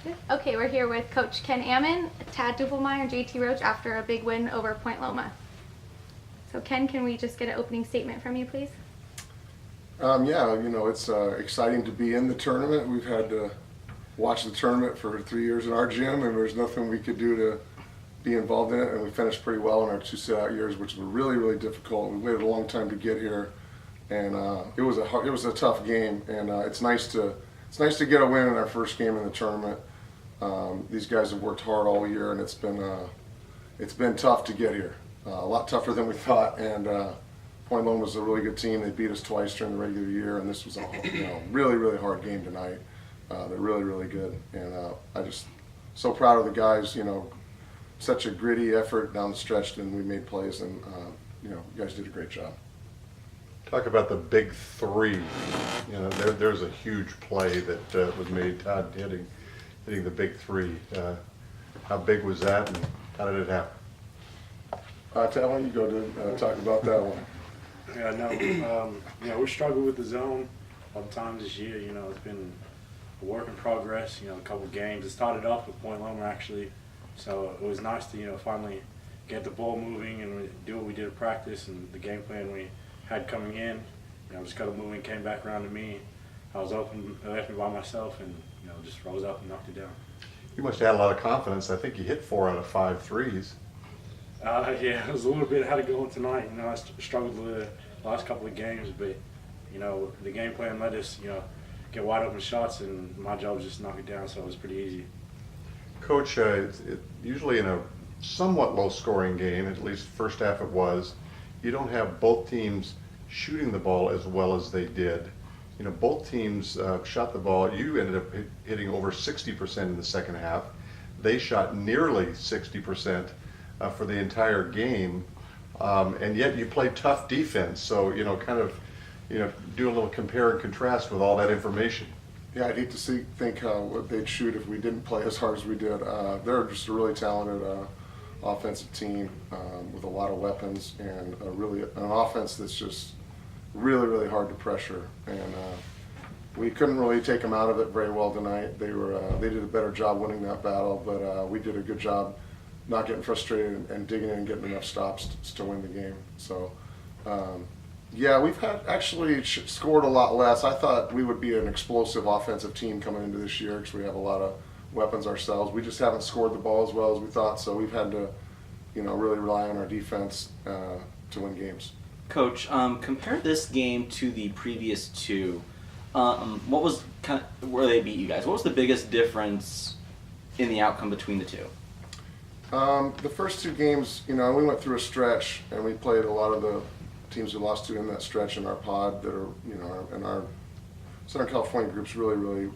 Good. Okay, we're here with Coach Ken Ammon, Tad Doublemeyer, and JT Roach after a big win over Point Loma. So Ken, can we just get an opening statement from you, please? Yeah, it's exciting to be in the tournament. We've had to watch the tournament for 3 years in our gym, and there's nothing we could do to be involved in it. And we finished pretty well in our 2 sit-out years, which were really, really difficult. We waited a long time to get here, and it was a tough game. And it's nice to get a win in our first game in the tournament. These guys have worked hard all year, and it's been tough to get here. A lot tougher than we thought, and Point Loma was a really good team. They beat us twice during the regular year, and this was a really, really hard game tonight. They're really, really good, and I just so proud of the guys. Such a gritty effort down the stretch, and we made plays, and you guys did a great job. Talk about the big three. There's a huge play that was made. Todd hitting the big three. How big was that, and how did it happen? Tad, why don't you go to talk about that one? Yeah, no, we struggled with the zone all the time this year. It's been a work in progress. A couple of games. It started off with Point Loma actually, so it was nice to finally get the ball moving and do what we did at practice and the game plan we had coming in. Just got it moving, came back around to me. I was open, they left me by myself, and just rose up and knocked it down. You must have had a lot of confidence. I think you hit 4 out of 5 threes. Yeah, it was a little bit how to go in tonight. I struggled with the last couple of games, but the game plan let us get wide open shots, and my job was just to knock it down, so it was pretty easy. Coach, usually in a somewhat low-scoring game, at least first half it was, you don't have both teams shooting the ball as well as they did. Both teams shot the ball. You ended up hitting over 60% in the second half. They shot nearly 60% for the entire game, and yet you played tough defense. So do a little compare and contrast with all that information. Yeah, I'd hate to think what they'd shoot if we didn't play as hard as we did. They're just a really talented offensive team with a lot of weapons, and an offense that's just really, really hard to pressure. And we couldn't really take them out of it very well tonight. They did a better job winning that battle, but we did a good job not getting frustrated and digging in and getting enough stops to win the game. So. Yeah, we've actually scored a lot less. I thought we would be an explosive offensive team coming into this year because we have a lot of weapons ourselves. We just haven't scored the ball as well as we thought, so we've had to, really rely on our defense to win games. Coach, compare this game to the previous two. What was where they beat you guys? What was the biggest difference in the outcome between the two? The first 2 games, we went through a stretch and we played a lot of the teams we lost to in that stretch in our pod that are, and our Southern California group's really, really